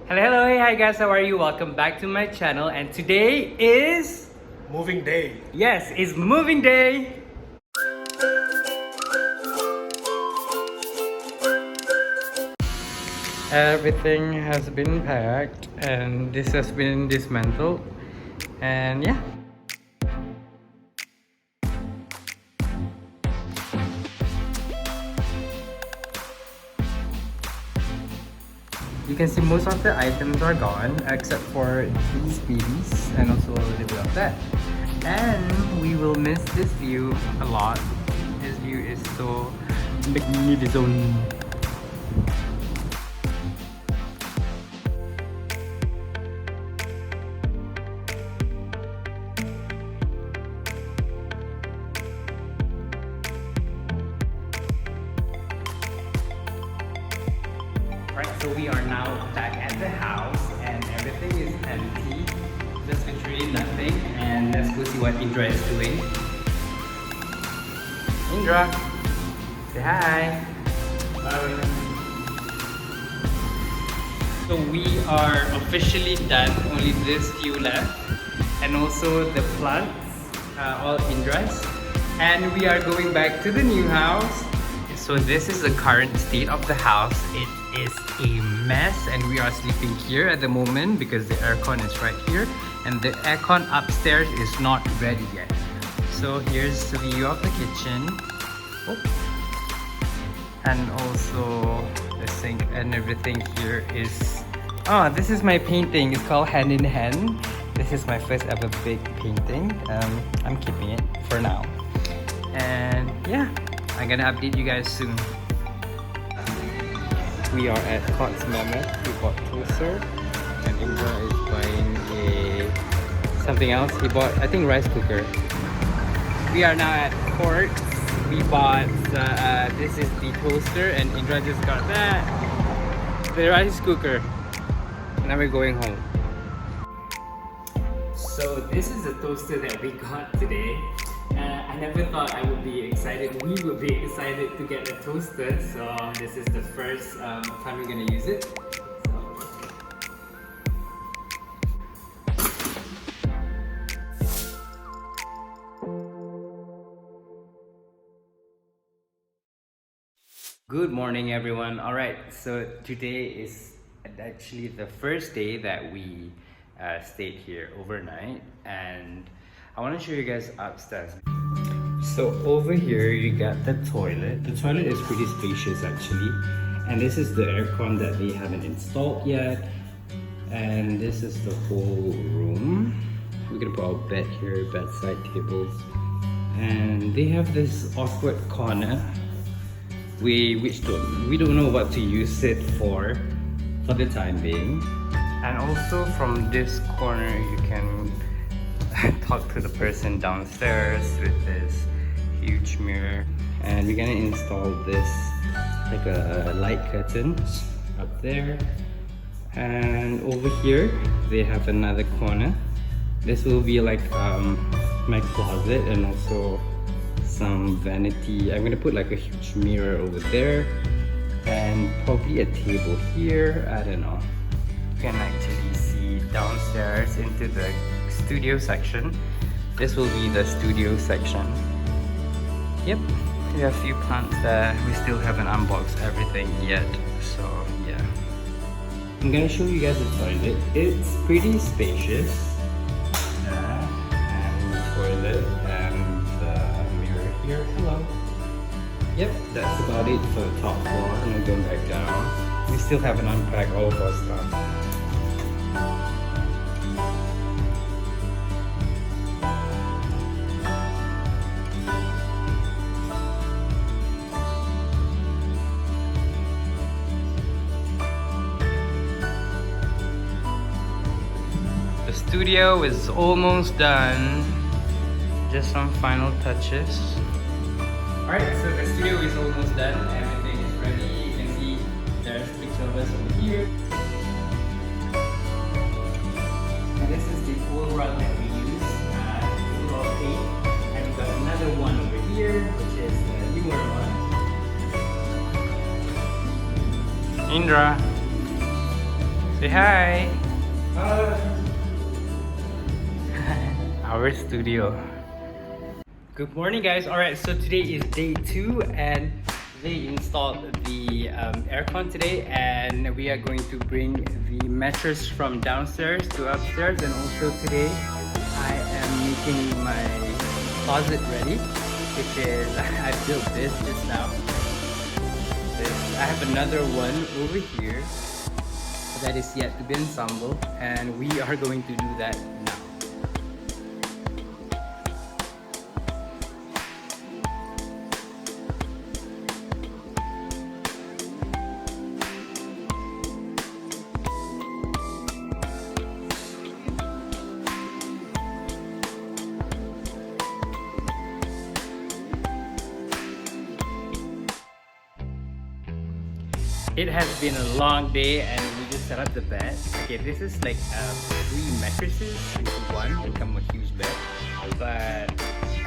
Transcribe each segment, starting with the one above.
Hello, hey, hi guys, how are you? Welcome back to my channel, and today is... Moving day. Yes, it's moving day! Everything has been packed and this has been dismantled, and yeah. You can see most of the items are gone except for these babies and also a little bit of that. And we will miss this view a lot. This view is so magnificent. Right, so we are now back at the house and everything is empty. There's literally nothing, and let's go see what Indra is doing. Indra, say hi. Bye. So we are officially done, only this few left, and also the plants, all Indra's. And we are going back to the new house. So this is the current state of the house. It is a mess and we are sleeping here at the moment because the aircon is right here and the aircon upstairs is not ready yet. So here's the view of the kitchen. Oh. And also the sink and everything here is... Oh, this is my painting. It's called Hand in Hand. This is my first ever big painting. I'm keeping it for now. And yeah, I'm gonna update you guys soon. We are at Cots Mammoth. We bought toaster and Indra is buying something else. He bought, I think, rice cooker. We are now at Courts. We bought this is the toaster and Indra just got that, the rice cooker. Now we're going home. So this is the toaster that we got today. I never thought I would be excited. We will be excited to get a toaster. So this is the first time we're gonna use it. Good morning, everyone. All right, so today is actually the first day that we stayed here overnight, and I want to show you guys upstairs. So over here you got the toilet. The toilet is pretty spacious actually, and this is the aircon that they haven't installed yet, and this is the whole room. We're gonna put our bed here, bedside tables, and they have this awkward corner. We don't know what to use it for the time being. And also from this corner you can talk to the person downstairs with this huge mirror. And we're gonna install this like a light curtains up there. And over here they have another corner. This will be like my closet and also some vanity. I'm gonna put like a huge mirror over there and probably a table here. I don't know. You can actually see downstairs into the studio section. This will be the studio section. Yep, we have a few plants there. We still haven't unboxed everything yet, so yeah. I'm gonna show you guys the toilet. It's pretty spacious. And the toilet and the mirror here. Hello. Yep, that's about it for the top floor. I'm gonna go back down. We still haven't unpacked all of our stuff. The studio is almost done. Just some final touches. Alright, so the studio is almost done. Everything is ready. You can see there's a picture of us over here. And this is the full rug that we use. Full of paint. And we've got another one over here, which is the newer one. Indra. Say hi. Our studio. Good morning, guys. All right, so today is day 2, and they installed the aircon today, and we are going to bring the mattress from downstairs to upstairs. And also today, I am making my closet ready, which is I built this just now. I have another one over here that is yet to be assembled, and we are going to do that now. It has been a long day, and we just set up the bed. Okay, this is like 3 mattresses into one, become a huge bed. But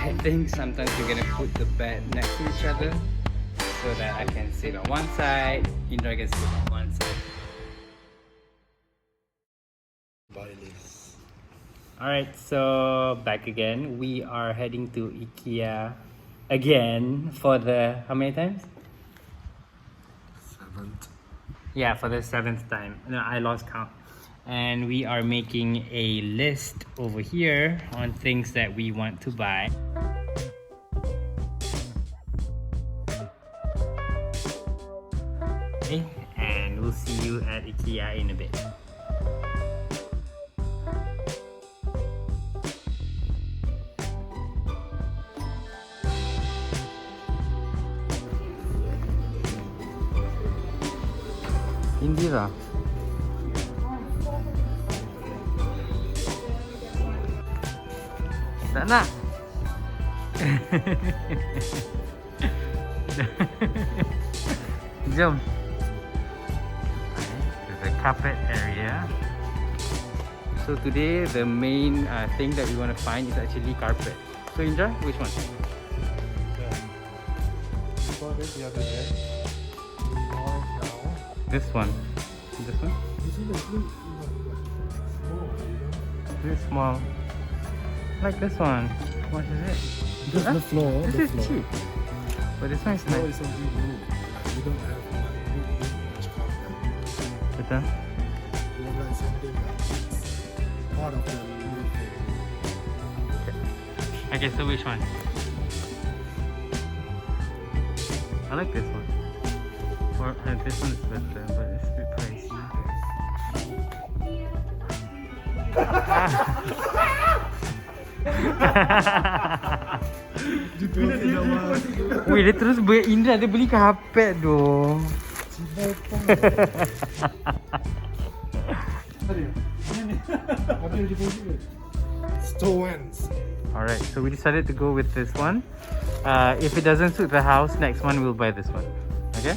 I think sometimes we're gonna put the bed next to each other so that I can sit on one side, Indra can sit on one side. Alright, so back again. We are heading to Ikea again for the, how many times? Yeah, for the 7th time. No, I lost count. And we are making a list over here on things that we want to buy. Okay, and we'll see you at Ikea in a bit. Indira. Tak nak. Jom. There's a carpet area. So today the main thing that we want to find is actually carpet. So Indra, which one? This one. This one? This small. Like this one. What is it? Just the floor. This is cheap. But this one is nice. It's only room. We don't have much carpet. Betul? We want like something that's part of the room. Okay, so which one? I like this one. Or this one is better, but it's a bit pricey. Weh, dia terus Indra dia beli karpet doh. Stones. Alright, so we decided to go with this one. If it doesn't suit the house, next one we'll buy this one. Okay?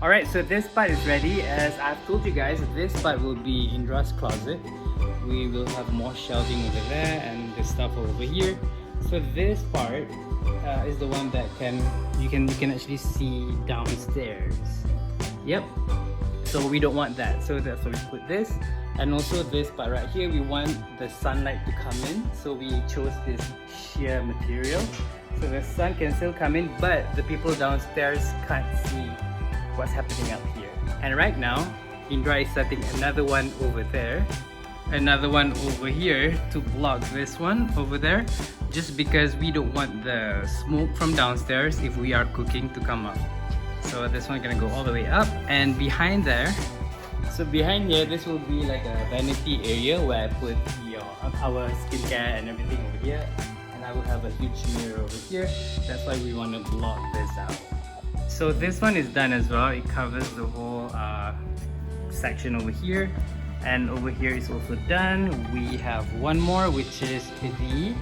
Alright, so this part is ready. As I've told you guys, this part will be Indra's closet. We will have more shelving over there and the stuff over here. So this part is the one that you can actually see downstairs. Yep. So we don't want that. So that's why we put this. And also this part right here, we want the sunlight to come in. So we chose this sheer material. So the sun can still come in, but the people downstairs can't see what's happening up here. And right now, Indra is setting another one over there, another one over here to block this one over there, just because we don't want the smoke from downstairs if we are cooking to come up. So this one gonna go all the way up, and behind there, so behind here, this will be like a vanity area where I put our skincare and everything over here, and I will have a huge mirror over here. That's why we want to block this out. So this one is done as well. It covers the whole section over here, and over here is also done. We have one more, which is the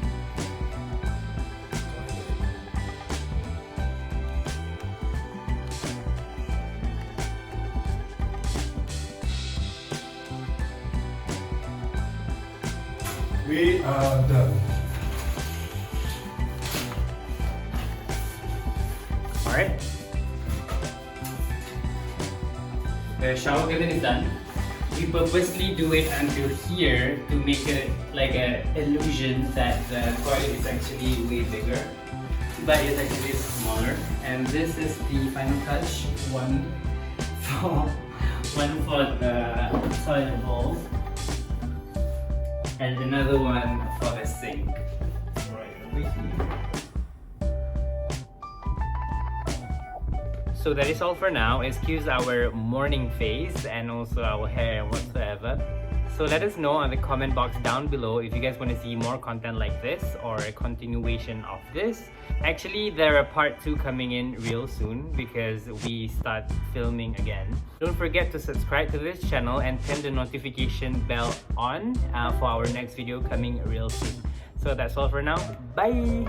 We are done. Alright. The shower curtain is done. We purposely do it until here to make it like an illusion that the toilet is actually way bigger, but it's actually smaller. And this is the final touch. One for the toilet bowl, and another one for the sink. Right over here. So that is all for now. Excuse our morning face and also our hair and whatsoever. So let us know on the comment box down below if you guys want to see more content like this or a continuation of this. Actually, there are part 2 coming in real soon because we start filming again. Don't forget to subscribe to this channel and turn the notification bell on for our next video coming real soon. So that's all for now. Bye!